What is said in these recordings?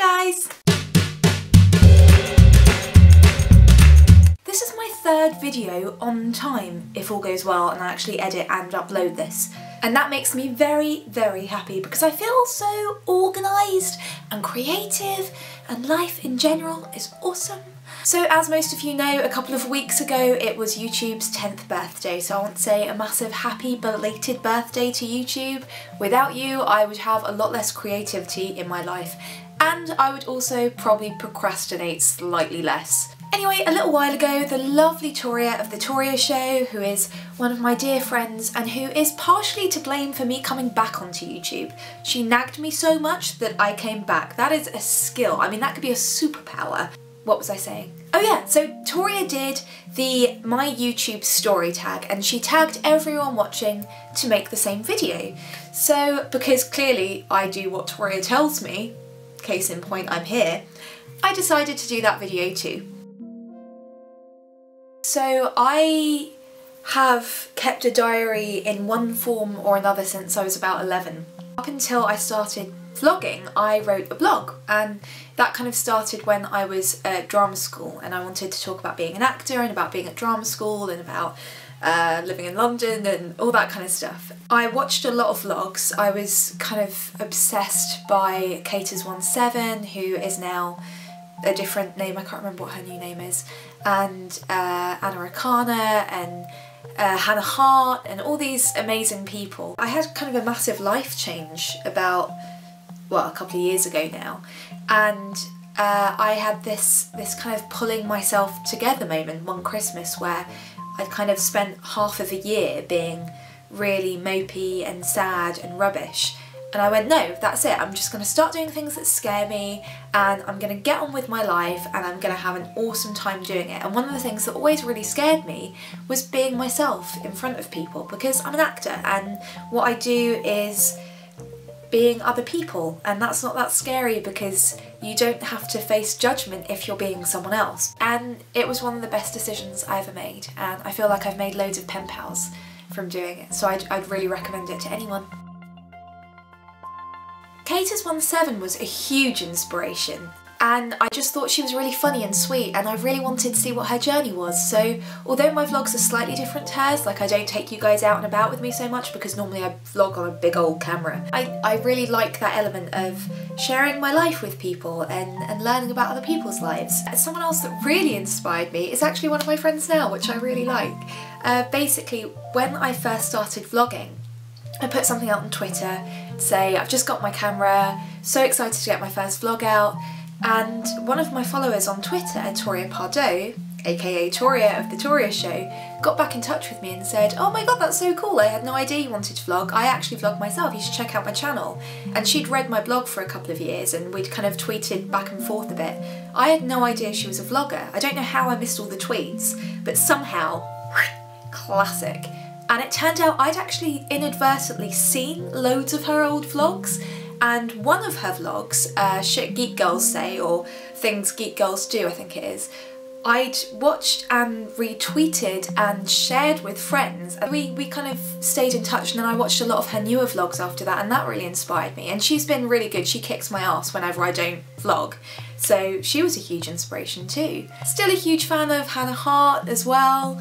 guys! This is my third video on time, if all goes well and I actually edit and upload this. And that makes me very, very happy because I feel so organised and creative and life in general is awesome. So as most of you know, a couple of weeks ago it was YouTube's 10th birthday, so I want to say a massive happy belated birthday to YouTube. Without you, I would have a lot less creativity in my life, and I would also probably procrastinate slightly less. Anyway, a little while ago, the lovely Toria of the Toria Show, who is one of my dear friends and who is partially to blame for me coming back onto YouTube, she nagged me so much that I came back. That is a skill. I mean, that could be a superpower. What was I saying? Oh yeah, so Toria did the My YouTube story tag and she tagged everyone watching to make the same video. So, because clearly I do what Toria tells me, case in point I'm here, I decided to do that video too. So I have kept a diary in one form or another since I was about 11. Up until I started vlogging, I wrote a blog, and that kind of started when I was at drama school and I wanted to talk about being an actor and about being at drama school and about living in London and all that kind of stuff. I watched a lot of vlogs. I was kind of obsessed by Katers17, who is now a different name, I can't remember what her new name is, and Anna Rakana and Hannah Hart and all these amazing people. I had kind of a massive life change about, well, a couple of years ago now, and I had this kind of pulling myself together moment one Christmas where I'd kind of spent half of a year being really mopey and sad and rubbish. And I went, no, that's it, I'm just going to start doing things that scare me and I'm going to get on with my life and I'm going to have an awesome time doing it. And one of the things that always really scared me was being myself in front of people, because I'm an actor and what I do is being other people, and that's not that scary because you don't have to face judgment if you're being someone else. And it was one of the best decisions I ever made, and I feel like I've made loads of pen pals from doing it, so I'd really recommend it to anyone. Katers17 was a huge inspiration, and I just thought she was really funny and sweet, and I really wanted to see what her journey was. So although my vlogs are slightly different to hers, like I don't take you guys out and about with me so much because normally I vlog on a big old camera, I really like that element of sharing my life with people and learning about other people's lives. Someone else that really inspired me is actually one of my friends now, which I really like. Basically, when I first started vlogging, I put something out on Twitter to say I've just got my camera, so excited to get my first vlog out, and one of my followers on Twitter, Toria Pardo, aka Toria of the Toria Show, got back in touch with me and said, oh my god, that's so cool, I had no idea you wanted to vlog, I actually vlog myself, you should check out my channel. And she'd read my blog for a couple of years and we'd kind of tweeted back and forth a bit. I had no idea she was a vlogger. I don't know how I missed all the tweets, but somehow, classic. And it turned out I'd actually inadvertently seen loads of her old vlogs, and one of her vlogs, Shit Geek Girls Say, or Things Geek Girls Do, I think it is, I'd watched and retweeted and shared with friends. And we kind of stayed in touch, and then I watched a lot of her newer vlogs after that, and that really inspired me. And she's been really good, she kicks my ass whenever I don't vlog. So she was a huge inspiration too. Still a huge fan of Hannah Hart as well.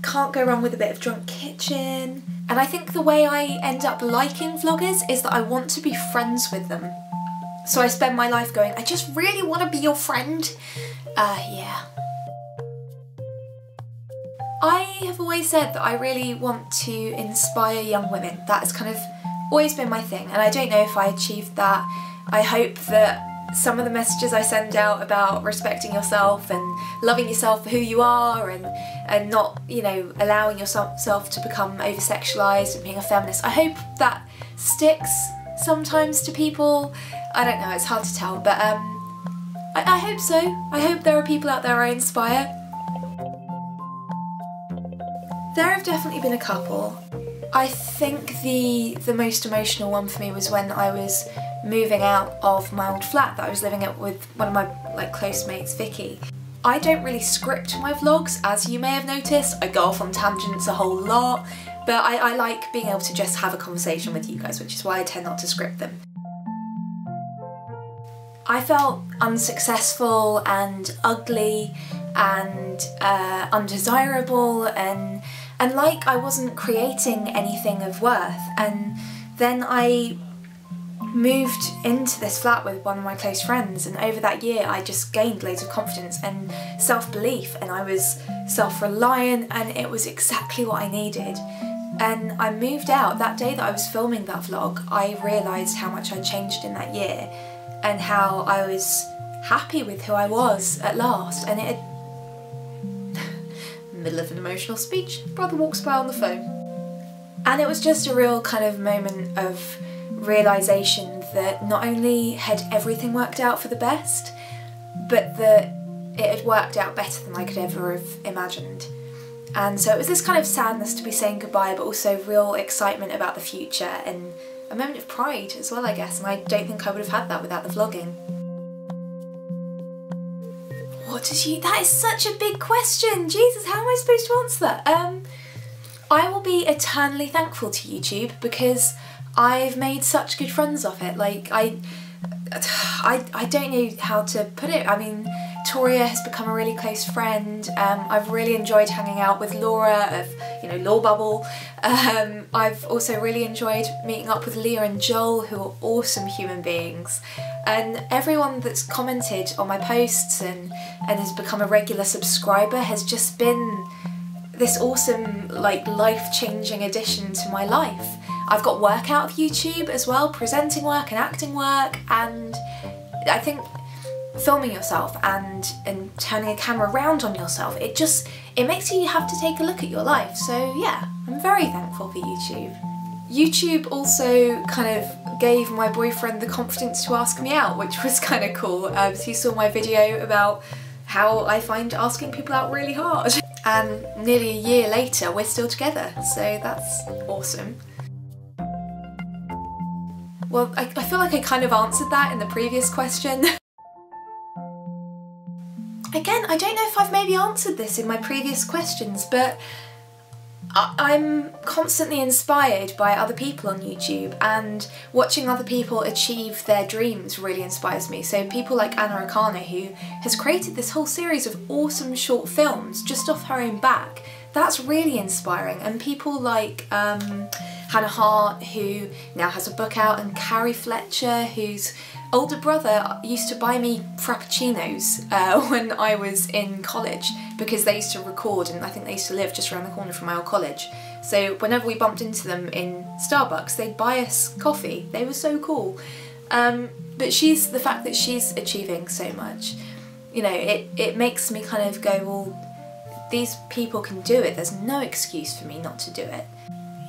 Can't go wrong with a bit of Drunk Kitchen. And I think the way I end up liking vloggers is that I want to be friends with them. So I spend my life going, I just really want to be your friend. Yeah. I have always said that I really want to inspire young women. That has kind of always been my thing, and I don't know if I achieved that. I hope that some of the messages I send out about respecting yourself and loving yourself for who you are and not, you know, allowing yourself to become over-sexualised and being a feminist, I hope that sticks sometimes to people. I don't know, it's hard to tell, but I hope so. I hope there are people out there I inspire. There have definitely been a couple. I think the most emotional one for me was when I was moving out of my old flat that I was living at with one of my close mates, Vicky. I don't really script my vlogs, as you may have noticed. I go off on tangents a whole lot, but I like being able to just have a conversation with you guys, which is why I tend not to script them. I felt unsuccessful and ugly and undesirable and like I wasn't creating anything of worth. And then I moved into this flat with one of my close friends, and over that year I just gained loads of confidence and self-belief, and I was self-reliant, and it was exactly what I needed. And I moved out. That day that I was filming that vlog, I realised how much I'd changed in that year and how I was happy with who I was at last. And it middle of an emotional speech, brother walks by on the phone. And it was just a real kind of moment of realisation that not only had everything worked out for the best, but that it had worked out better than I could ever have imagined. And so it was this kind of sadness to be saying goodbye, but also real excitement about the future and a moment of pride as well, I guess, and I don't think I would have had that without the vlogging. That is such a big question! Jesus, how am I supposed to answer that? I will be eternally thankful to YouTube because I've made such good friends off it. Like, I don't know how to put it. I mean, Toria has become a really close friend. I've really enjoyed hanging out with Laura of, Law Bubble. I've also really enjoyed meeting up with Leah and Joel, who are awesome human beings. And everyone that's commented on my posts and has become a regular subscriber has just been this awesome, like, life-changing addition to my life. I've got work out of YouTube as well, presenting work and acting work, and I think filming yourself and turning a camera around on yourself, it makes you have to take a look at your life. So yeah, I'm very thankful for YouTube. YouTube also kind of gave my boyfriend the confidence to ask me out, which was kind of cool. He saw my video about how I find asking people out really hard. And nearly a year later, we're still together, so that's awesome. Well, I feel like I kind of answered that in the previous question. Again, I don't know if I've maybe answered this in my previous questions, but I'm constantly inspired by other people on YouTube, and watching other people achieve their dreams really inspires me. So people like Anna Akana, who has created this whole series of awesome short films just off her own back, that's really inspiring. And people like Hannah Hart, who now has a book out, and Carrie Fletcher, whose older brother used to buy me frappuccinos when I was in college, because they used to record, and I think they used to live just around the corner from my old college. So whenever we bumped into them in Starbucks, they'd buy us coffee. They were so cool. But the fact that she's achieving so much, it makes me kind of go, well, these people can do it. There's no excuse for me not to do it.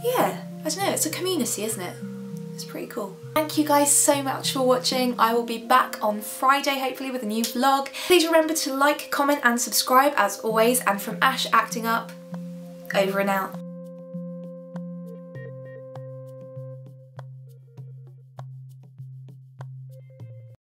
Yeah, I don't know, it's a community, isn't it? It's pretty cool. Thank you guys so much for watching. I will be back on Friday, hopefully, with a new vlog. Please remember to like, comment and subscribe as always. And from Ash Acting Up, over and out.